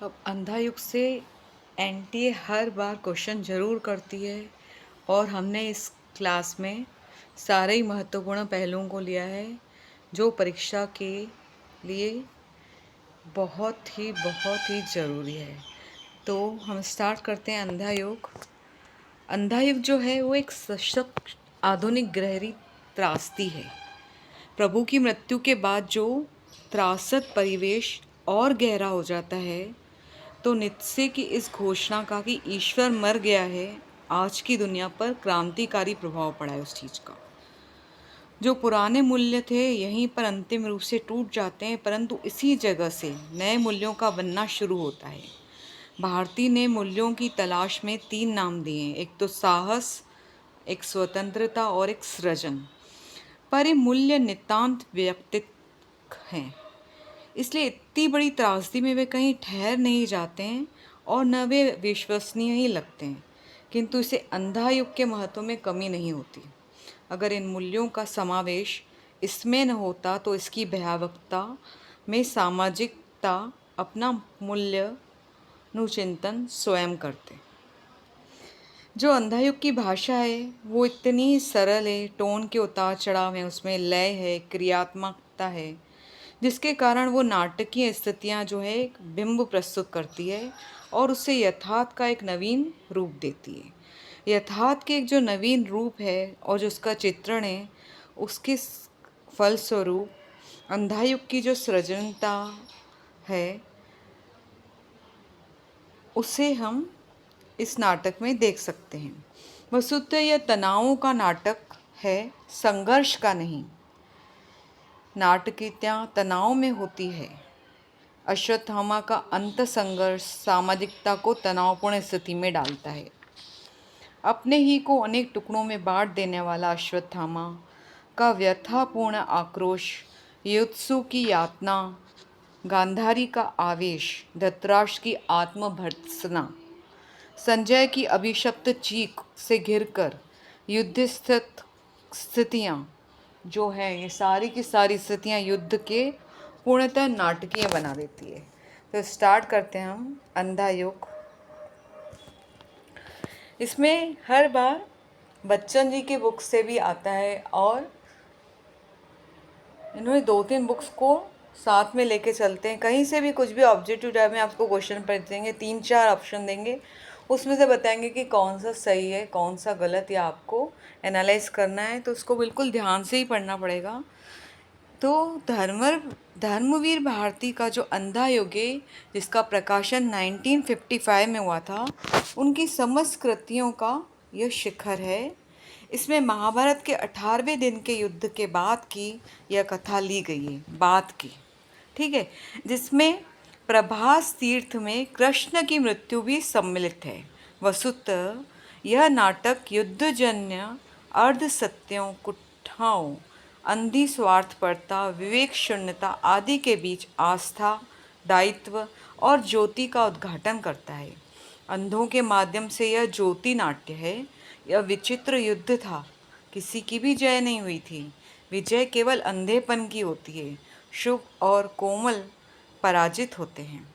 अब अंधा युग से एनटीए हर बार क्वेश्चन ज़रूर करती है और हमने इस क्लास में सारे ही महत्वपूर्ण पहलुओं को लिया है जो परीक्षा के लिए बहुत ही ज़रूरी है। तो हम स्टार्ट करते हैं अंधा युग। अंधा युग जो है वो एक सशक्त आधुनिक गहरी त्रासदी है। प्रभु की मृत्यु के बाद जो त्रासद परिवेश और गहरा हो जाता है तो नित्से की इस घोषणा का कि ईश्वर मर गया है, आज की दुनिया पर क्रांतिकारी प्रभाव पड़ा है उस चीज़ का। जो पुराने मूल्य थे यहीं पर अंतिम रूप से टूट जाते हैं, परंतु इसी जगह से नए मूल्यों का बनना शुरू होता है। भारती ने मूल्यों की तलाश में 3 नाम दिए हैं, एक तो साहस, एक स्वतंत्रता और एक सृजन। पर ये मूल्य नितांत व्यक्तिक हैं, इसलिए इतनी बड़ी त्रासदी में वे कहीं ठहर नहीं जाते हैं और न वे विश्वसनीय ही लगते हैं। किंतु इसे अंधा युग के महत्व में कमी नहीं होती। अगर इन मूल्यों का समावेश इसमें न होता तो इसकी भयावहता में सामाजिकता अपना मूल्य अनुचिंतन स्वयं करते। जो अंधा युग की भाषा है वो इतनी सरल है, टोन के उतार चढ़ाव हैं, उसमें लय है, क्रियात्मकता है, जिसके कारण वो नाटकीय स्थितियाँ जो है एक बिंब प्रस्तुत करती है और उससे यथार्थ का एक नवीन रूप देती है। यथार्थ के एक जो नवीन रूप है और जो उसका चित्रण है, उसके फलस्वरूप अंधा युग की जो सृजनता है उसे हम इस नाटक में देख सकते हैं। वस्तुतः यह तनावों का नाटक है, संघर्ष का नहीं। नाटकीयता तनाव में होती है। अश्वत्थामा का अंत संघर्ष सामाजिकता को तनावपूर्ण स्थिति में डालता है। अपने ही को अनेक टुकड़ों में बांट देने वाला अश्वत्थामा का व्यथापूर्ण आक्रोश, युत्सु की यातना, गांधारी का आवेश, धृतराष्ट्र की आत्मभर्त्सना, संजय की अभिशप्त चीख से घिरकर युद्ध स्थितियाँ जो है, ये सारी की सारी स्थितियाँ युद्ध के पूर्णतः नाटकीय बना देती है। तो स्टार्ट करते हैं हम अंधा युग। इसमें हर बार बच्चन जी की बुक से भी आता है और इन्होंने 2-3 बुक्स को साथ में लेके चलते हैं। कहीं से भी कुछ भी ऑब्जेक्टिव टाइप में आपको क्वेश्चन पढ़ देंगे, 3-4 ऑप्शन देंगे, उसमें से बताएंगे कि कौन सा सही है कौन सा गलत, या आपको एनालाइज करना है, तो उसको बिल्कुल ध्यान से ही पढ़ना पड़ेगा। तो धर्मवीर भारती का जो अंधा युग है, जिसका प्रकाशन 1955 में हुआ था, उनकी समस्त कृतियों का यह शिखर है। इसमें महाभारत के 18वें दिन के युद्ध के बाद की यह कथा ली गई है, बाद की, ठीक है, जिसमें प्रभास तीर्थ में कृष्ण की मृत्यु भी सम्मिलित है। वस्तुतः यह नाटक युद्धजन्य अर्ध सत्यों, कुठाओं, अंधी स्वार्थपरता, विवेक शून्यता आदि के बीच आस्था, दायित्व और ज्योति का उद्घाटन करता है। अंधों के माध्यम से यह ज्योति नाट्य है। यह विचित्र युद्ध था, किसी की भी जय नहीं हुई थी। विजय केवल अंधेपन की होती है, शुभ और कोमल पराजित होते हैं।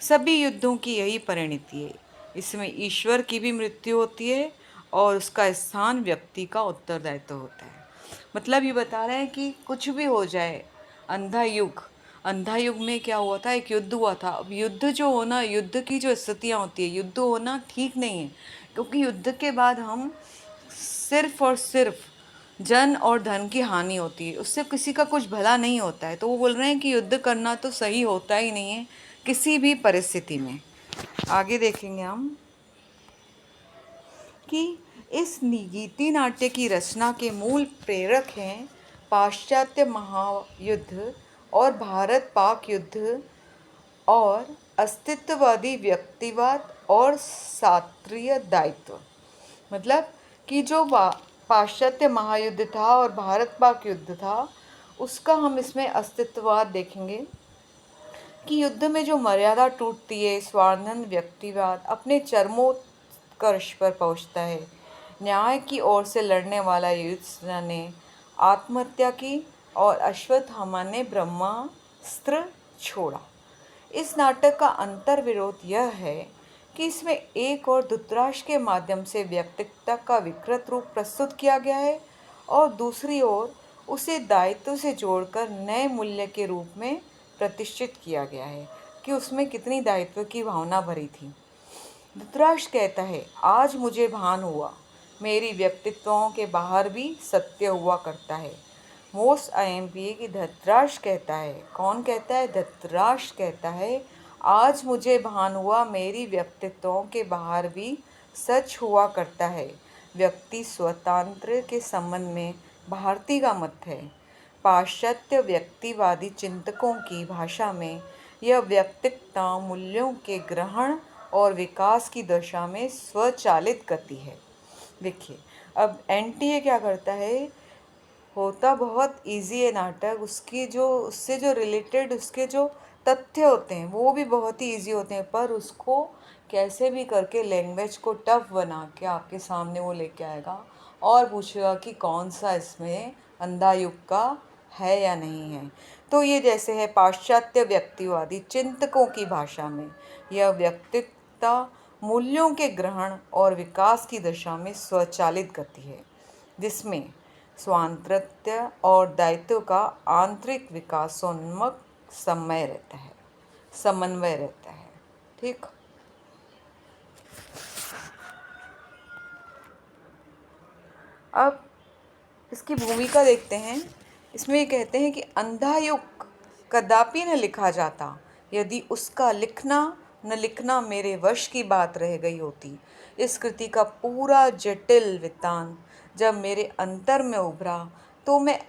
सभी युद्धों की यही परिणति है। इसमें ईश्वर की भी मृत्यु होती है और उसका स्थान व्यक्ति का उत्तरदायित्व होता है। मतलब ये बता रहे हैं कि कुछ भी हो जाए, अंधा युग में क्या हुआ था, एक युद्ध हुआ था। अब युद्ध जो होना, युद्ध की जो स्थितियाँ होती है, युद्ध होना ठीक नहीं है, क्योंकि युद्ध के बाद हम सिर्फ और सिर्फ जन और धन की हानि होती है, उससे किसी का कुछ भला नहीं होता है। तो वो बोल रहे हैं कि युद्ध करना तो सही होता ही नहीं है किसी भी परिस्थिति में। आगे देखेंगे हम कि इस गीति नाट्य की रचना के मूल प्रेरक हैं पाश्चात्य महायुद्ध और भारत पाक युद्ध और अस्तित्ववादी व्यक्तिवाद और शास्त्रीय दायित्व। मतलब कि जो पाश्चात्य महायुद्ध था और भारत पाक युद्ध था, उसका हम इसमें अस्तित्ववाद देखेंगे कि युद्ध में जो मर्यादा टूटती है, स्वार्थन व्यक्तिवाद अपने चरमोत्कर्ष पर पहुंचता है। न्याय की ओर से लड़ने वाला युधिष्ठिर ने आत्महत्या की और अश्वत्थामा ने ब्रह्मास्त्र छोड़ा। इस नाटक का अंतर विरोध यह है कि इसमें एक और धृतराष्ट्र के माध्यम से व्यक्तित्व का विकृत रूप प्रस्तुत किया गया है और दूसरी ओर उसे दायित्व से जोड़कर नए मूल्य के रूप में प्रतिष्ठित किया गया है कि उसमें कितनी दायित्व की भावना भरी थी। धृतराष्ट्र कहता है, आज मुझे भान हुआ मेरी व्यक्तित्वों के बाहर भी सत्य हुआ करता है। मोस्ट आईएमपी की धृतराष्ट्र कहता है, कौन कहता है? धृतराष्ट्र कहता है, आज मुझे भान हुआ मेरी व्यक्तित्वों के बाहर भी सच हुआ करता है। व्यक्ति स्वतंत्र के संबंध में भारती का मत है। पाश्चात्य व्यक्तिवादी चिंतकों की भाषा में यह व्यक्तित्व मूल्यों के ग्रहण और विकास की दशा में स्वचालित गति है। देखिए, अब एनटीए क्या करता है, होता बहुत इजी है नाटक, उससे जो रिलेटेड उसके जो तथ्य होते हैं वो भी बहुत ही इजी होते हैं, पर उसको कैसे भी करके लैंग्वेज को टफ बना के आपके सामने वो लेके आएगा और पूछेगा कि कौन सा इसमें अंधा युग का है या नहीं है। तो ये जैसे है, पाश्चात्य व्यक्तिवादी चिंतकों की भाषा में यह व्यक्तित्व मूल्यों के ग्रहण और विकास की दशा में स्वचालित गति है, जिसमें स्वातंत्र्य और दायित्व का आंतरिक विकासोन्मुख समन्वय रहता है। ठीक। अब इसकी भूमिका देखते हैं। इसमें ये कहते हैं कि अंधा युग कदापि न लिखा जाता यदि उसका लिखना न लिखना मेरे वश की बात रह गई होती। इस कृति का पूरा जटिल वृत्तांत जब मेरे अंतर में उभरा तो मैं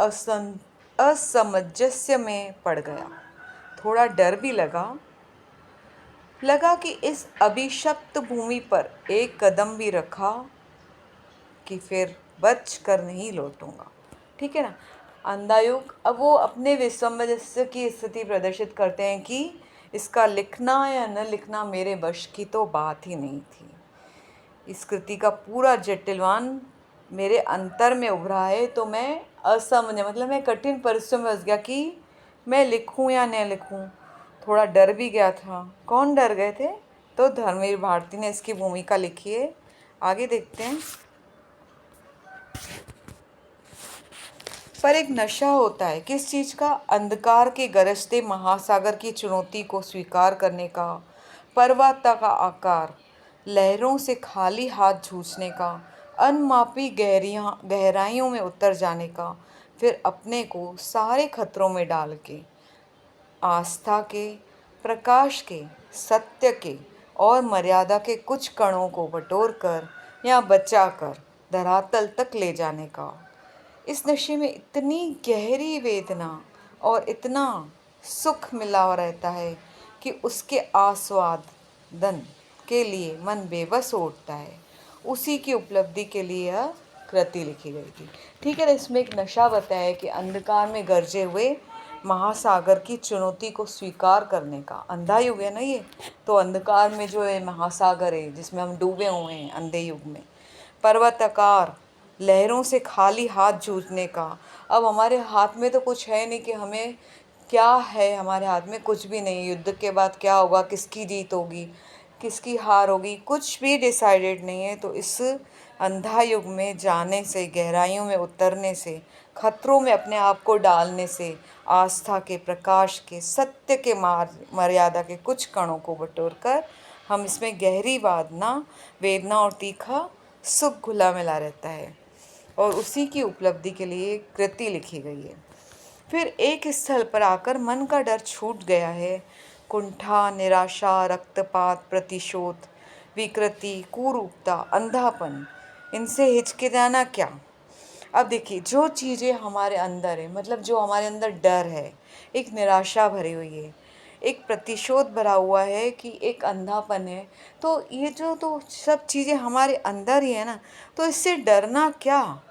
असमंजस्य में पड़ गया। थोड़ा डर भी लगा कि इस अभिशप्त भूमि पर एक कदम भी रखा कि फिर बच कर नहीं लौटूंगा। ठीक है ना। अंधा युग, अब वो अपने विसंजस्य की स्थिति प्रदर्शित करते हैं कि इसका लिखना या न लिखना मेरे वश की तो बात ही नहीं थी। इस कृति का पूरा जटिलवान मेरे अंतर में उभरा है तो मैं असमंजस, मतलब मैं कठिन परिस्थितियों में फंस गया कि मैं लिखूं या न लिखूं। थोड़ा डर भी गया था। कौन डर गए थे? तो धर्मवीर भारती ने इसकी भूमिका लिखी है। आगे देखते हैं। पर एक नशा होता है, किस चीज़ का? अंधकार के गरजते महासागर की चुनौती को स्वीकार करने का, पर्वत का आकार, लहरों से खाली हाथ जूझने का, अनमापी गहराइयों में उतर जाने का, फिर अपने को सारे खतरों में डाल के आस्था के, प्रकाश के, सत्य के और मर्यादा के कुछ कणों को बटोर कर या बचा कर धरातल तक ले जाने का। इस नशे में इतनी गहरी वेदना और इतना सुख मिला हुआ रहता है कि उसके आस्वादन के लिए मन बेबस हो उठता है। उसी की उपलब्धि के लिए यह कृति लिखी गई थी। ठीक है ना। इसमें एक नशा बताया है कि अंधकार में गरजे हुए महासागर की चुनौती को स्वीकार करने का। अंधा युग है ना ये, तो अंधकार में जो है महासागर है जिसमें हम डूबे हुए हैं अंधे युग में। पर्वताकार लहरों से खाली हाथ जूझने का। अब हमारे हाथ में तो कुछ है नहीं कि हमें क्या है, हमारे हाथ में कुछ भी नहीं। युद्ध के बाद क्या होगा, किसकी जीत होगी, किसकी हार होगी, कुछ भी डिसाइडेड नहीं है। तो इस अंधा युग में जाने से, गहराइयों में उतरने से, खतरों में अपने आप को डालने से, आस्था के, प्रकाश के, सत्य के मर्यादा के कुछ कणों को बटोर कर हम इसमें गहरी वेदना और तीखा सुख घुला मिला रहता है और उसी की उपलब्धि के लिए कृति लिखी गई है। फिर एक स्थल पर आकर मन का डर छूट गया है। कुंठा, निराशा, रक्तपात, प्रतिशोध, विकृति, कुरूपता, अंधापन, इनसे हिचकिचाना क्या। अब देखिए, जो चीज़ें हमारे अंदर है, मतलब जो हमारे अंदर डर है, एक निराशा भरी हुई है, एक प्रतिशोध भरा हुआ है, कि एक अंधापन है, तो ये जो तो सब चीज़ें हमारे अंदर ही है ना, तो इससे डरना क्या।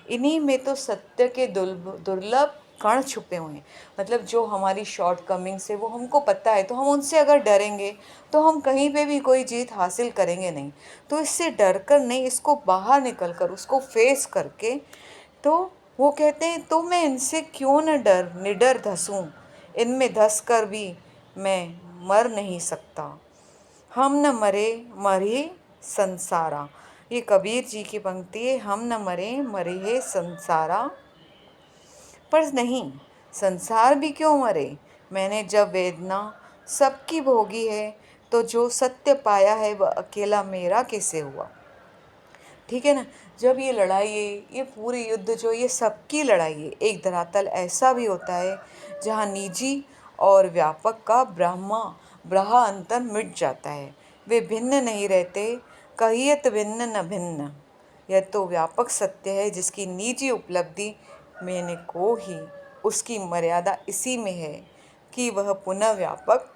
इन्हीं में तो सत्य के दुर्लभ कण छुपे हुए हैं। मतलब जो हमारी शॉर्टकमिंग्स है वो हमको पता है, तो हम उनसे अगर डरेंगे तो हम कहीं पे भी कोई जीत हासिल करेंगे नहीं। तो इससे डर कर नहीं, इसको बाहर निकल कर उसको फेस करके, तो वो कहते हैं तो मैं इनसे क्यों न निडर धंसूं, इनमें धंस कर भी मैं मर नहीं सकता। हम न मरे मरे संसारा। ये कबीर जी की पंक्ति है, हम न मरे मरे है संसारा। पर नहीं, संसार भी क्यों मरे, मैंने जब वेदना सबकी भोगी है, तो जो सत्य पाया है वह अकेला मेरा कैसे हुआ। ठीक है ना। जब ये लड़ाई है, ये पूरी युद्ध जो ये सबकी लड़ाई है, एक धरातल ऐसा भी होता है जहाँ निजी और व्यापक का ब्रहा अंतर मिट जाता है। वे भिन्न नहीं रहते, कहियत भिन्न न भिन्न। यह तो व्यापक सत्य है जिसकी निजी उपलब्धि मैंने को ही उसकी मर्यादा इसी में है कि वह पुनः व्यापक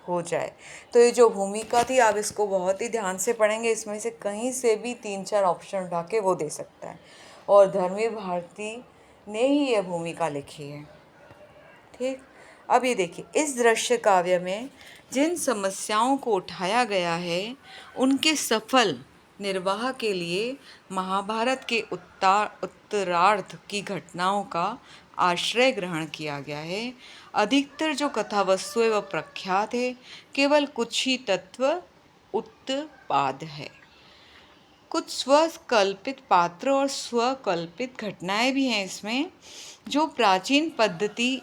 हो जाए। तो ये जो भूमिका थी, आप इसको बहुत ही ध्यान से पढ़ेंगे, इसमें से कहीं से भी 3-4 ऑप्शन उठा के वो दे सकता है, और धर्मवीर भारती ने ही यह भूमिका लिखी है। ठीक। अब ये देखिए, इस दृश्य काव्य में जिन समस्याओं को उठाया गया है उनके सफल निर्वाह के लिए महाभारत के उत्तरार्ध की घटनाओं का आश्रय ग्रहण किया गया है। अधिकतर जो कथा वस्तु है वह प्रख्यात है, केवल कुछ ही तत्व उत्पाद है। कुछ स्वकल्पित पात्र और स्वकल्पित घटनाएं भी हैं इसमें, जो प्राचीन पद्धति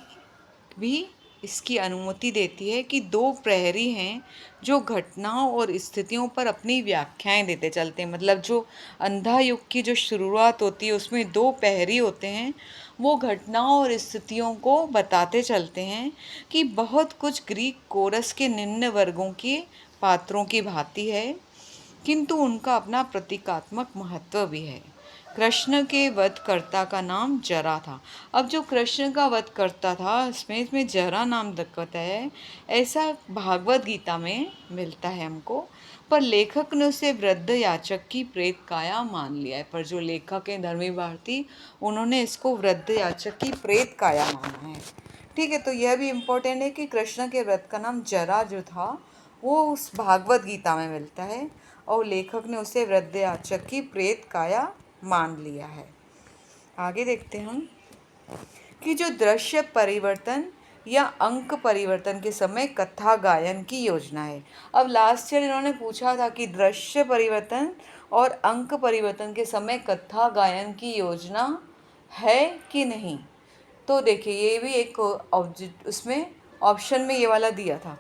भी इसकी अनुमति देती है कि दो प्रहरी हैं जो घटनाओं और स्थितियों पर अपनी व्याख्याएं देते चलते हैं। मतलब जो अंधा युग की जो शुरुआत होती है उसमें दो प्रहरी होते हैं, वो घटनाओं और स्थितियों को बताते चलते हैं कि बहुत कुछ ग्रीक कोरस के निम्न वर्गों के पात्रों की भांति है, किंतु उनका अपना प्रतीकात्मक महत्व भी है। कृष्ण के वधकर्ता का नाम जरा था। अब जो कृष्ण का वध करता था इसमें जरा नाम दिक्कत है, ऐसा भागवत गीता में मिलता है हमको, पर लेखक ने उसे वृद्ध याचक की प्रेत काया मान लिया है। पर जो लेखक है धर्मवीर भारती, उन्होंने इसको वृद्ध याचक की प्रेत काया माना है। ठीक है। तो यह भी इम्पोर्टेंट है कि कृष्ण के व्रत का नाम जरा जो था वो उस भागवत गीता में मिलता है, और लेखक ने उसे वृद्ध याचक की प्रेत काया मान लिया है। आगे देखते हैं हम कि जो दृश्य परिवर्तन या अंक परिवर्तन के समय कथा गायन की योजना है। अब लास्ट ईयर इन्होंने पूछा था कि दृश्य परिवर्तन और अंक परिवर्तन के समय कथा गायन की योजना है कि नहीं। तो देखिए, ये भी एक ऑब्जेक्ट उसमें ऑप्शन में ये वाला दिया था।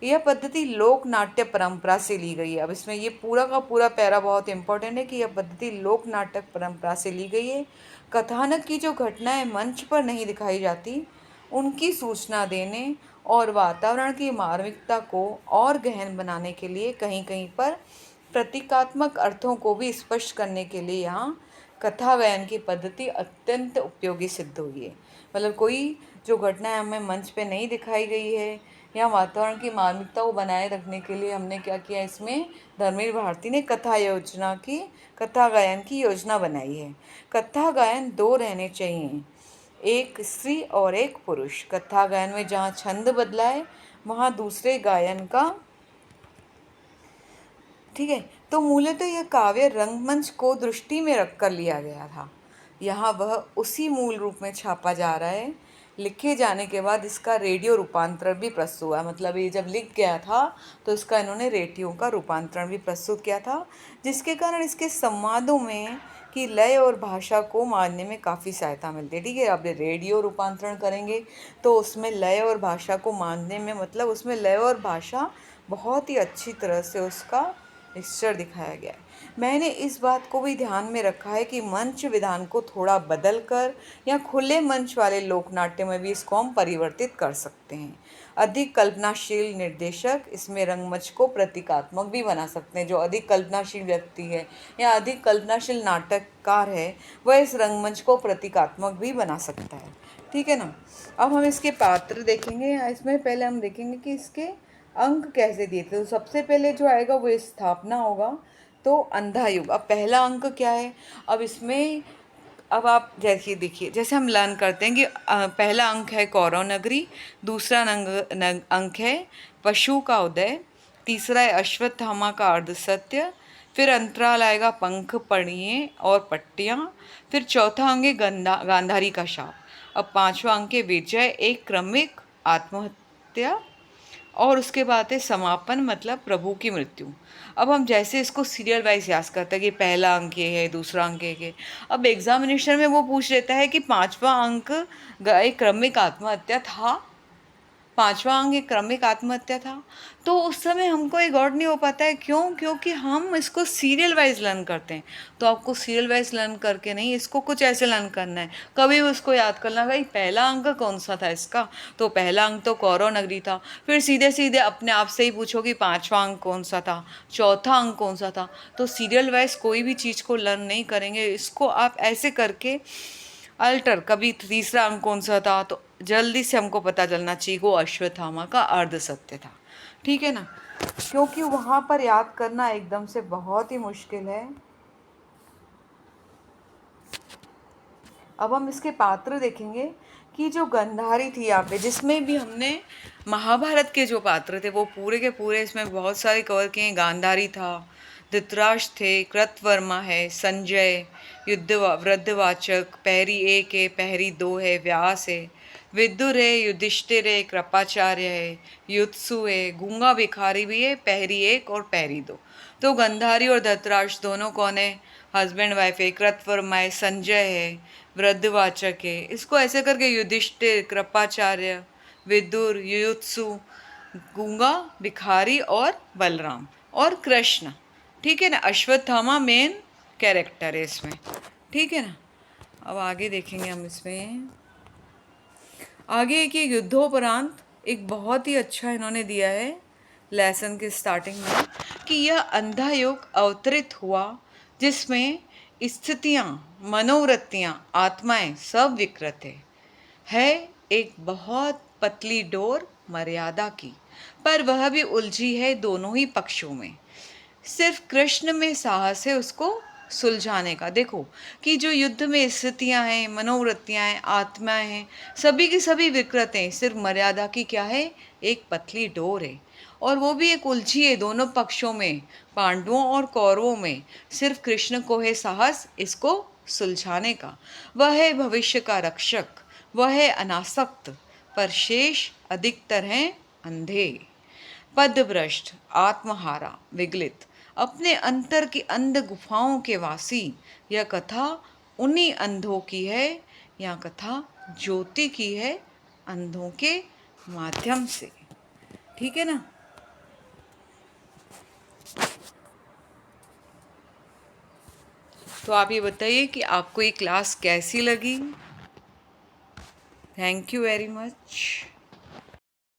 यह पद्धति लोक नाट्य परंपरा से ली गई है। अब इसमें ये पूरा का पूरा पैरा बहुत इंपॉर्टेंट है कि यह पद्धति लोक नाटक परंपरा से ली गई है। कथानक की जो घटनाएं मंच पर नहीं दिखाई जाती उनकी सूचना देने और वातावरण की मार्मिकता को और गहन बनाने के लिए कहीं कहीं पर प्रतीकात्मक अर्थों को भी स्पष्ट करने के लिए यहाँ कथा गायन की पद्धति अत्यंत उपयोगी सिद्ध हुई है। मतलब कोई जो घटना हमें मंच पे नहीं दिखाई गई है या वातावरण की मार्मिकता को बनाए रखने के लिए हमने क्या किया, इसमें धर्मवीर भारती ने कथा गायन की योजना बनाई है। कथा गायन दो रहने चाहिए, एक स्त्री और एक पुरुष। कथा गायन में जहाँ छंद बदला है वहाँ दूसरे गायन का, ठीक है। तो मूलतः यह काव्य रंगमंच को दृष्टि में रखकर लिया गया था। यहाँ वह उसी मूल रूप में छापा जा रहा है। लिखे जाने के बाद इसका रेडियो रूपांतरण भी प्रस्तुत हुआ। मतलब ये जब लिख गया था तो इसका इन्होंने रेडियो का रूपांतरण भी प्रस्तुत किया था, जिसके कारण इसके संवादों में कि लय और भाषा को मानने में काफ़ी सहायता मिलती है। ठीक है। अब रेडियो रूपांतरण करेंगे तो उसमें लय और भाषा को मानने में, मतलब उसमें लय और भाषा बहुत ही अच्छी तरह से उसका मिक्सचर दिखाया गया है। मैंने इस बात को भी ध्यान में रखा है कि मंच विधान को थोड़ा बदल कर या खुले मंच वाले लोकनाट्य में भी इसको हम परिवर्तित कर सकते हैं। अधिक कल्पनाशील निर्देशक इसमें रंगमंच को प्रतीकात्मक भी बना सकते हैं। जो अधिक कल्पनाशील व्यक्ति है या अधिक कल्पनाशील नाटककार है वह इस रंगमंच को प्रतीकात्मक भी बना सकता है। ठीक है ना। अब हम इसके पात्र देखेंगे। इसमें पहले हम देखेंगे कि इसके अंक कैसे दिए थे। तो सबसे पहले जो आएगा वो स्थापना होगा, तो अंधा युग। अब पहला अंक क्या है, अब इसमें अब आप जैसे देखिए, जैसे हम लर्न करते हैं कि पहला अंक है कौरव नगरी, दूसरा अंक है पशु का उदय, तीसरा है अश्वत्थामा का अर्धसत्य, फिर अंतराल आएगा पंख पड़िए और पट्टियाँ, फिर चौथा अंक है गांधारी का शाप। अब पांचवा अंक है विजय, एक क्रमिक आत्महत्या, और उसके बाद है समापन, मतलब प्रभु की मृत्यु। अब हम जैसे इसको सीरियल वाइज याद करते हैं कि पहला अंक ये है, दूसरा अंक ये है। अब एग्जामिनेशन में वो पूछ लेता है कि पांचवा अंक एक क्रमिक आत्महत्या था, पांचवा अंक एक क्रमिक आत्महत्या था। तो उस समय हमको एक गौर नहीं हो पाता है, क्यों? क्योंकि हम इसको सीरियल वाइज लर्न करते हैं। तो आपको सीरियल वाइज लर्न करके नहीं, इसको कुछ ऐसे लर्न करना है। कभी उसको याद करना, भाई पहला अंक कौन सा था इसका, तो पहला अंक तो कौरव नगरी था। फिर सीधे सीधे अपने आप से ही पूछो कि पांचवा अंक कौन सा था, चौथा अंक कौन सा था। तो सीरियल वाइज कोई भी चीज़ को लर्न नहीं करेंगे। इसको आप ऐसे करके अल्टर, कभी तीसरा अंक कौन सा था, तो जल्दी से हमको पता चलना चाहिए वो अश्वत्थामा का अर्ध सत्य था। ठीक है ना, क्योंकि वहाँ पर याद करना एकदम से बहुत ही मुश्किल है। अब हम इसके पात्र देखेंगे कि जो गंधारी थी यहाँ पे, जिसमें भी हमने महाभारत के जो पात्र थे वो पूरे के पूरे इसमें बहुत सारे कवर किए हैं। गांधारी था, धृतराष्ट्र थे, कृतवर्मा है, संजय, युद्ध वृद्धवाचक, पहरी एक है, पहरी दो है, व्यास है, विदुर है, युधिष्ठिर है, कृपाचार्य है, युत्सु है, गूंगा भिखारी भी है, पहरी एक और पहरी दो। तो गंधारी और धृतराष्ट्र दोनों कौन है? हस्बैंड वाइफ है। कृतवर्मा है, संजय है, वृद्धवाचक है। इसको ऐसे करके युधिष्ठिर, कृपाचार्य, विदुर, युयुत्सु, गूंगा भिखारी और बलराम और कृष्ण। ठीक है ना, अश्वत्थामा मेन कैरेक्टर है इसमें। ठीक है ना, अब आगे देखेंगे हम इसमें। आगे एक युद्धोपरांत एक बहुत ही अच्छा इन्होंने दिया है लेसन के स्टार्टिंग में, कि यह अंधा युग अवतरित हुआ जिसमें स्थितियाँ, मनोवृत्तियाँ, आत्माएं सब विकृत है एक बहुत पतली डोर मर्यादा की, पर वह भी उलझी है दोनों ही पक्षों में। सिर्फ कृष्ण में साहस है उसको सुलझाने का। देखो कि जो युद्ध में स्थितियां हैं, मनोवृत्तियां हैं, आत्माएं हैं, सभी की सभी विकृत हैं। सिर्फ मर्यादा की क्या है? एक पतली डोर है, और वो भी एक उलझी है दोनों पक्षों में, पांडवों और कौरवों में। सिर्फ कृष्ण को है साहस इसको सुलझाने का। वह है भविष्य का रक्षक, वह है अनासक्त, पर शेष अधिकतर हैं अंधे, पदभ्रष्ट, आत्महारा, विगलित, अपने अंतर की अंध गुफाओं के वासी। यह कथा उन्हीं अंधों की है, यह कथा ज्योति की है अंधों के माध्यम से। ठीक है ना। तो आप ये बताइए कि आपको ये क्लास कैसी लगी। Thank you very much.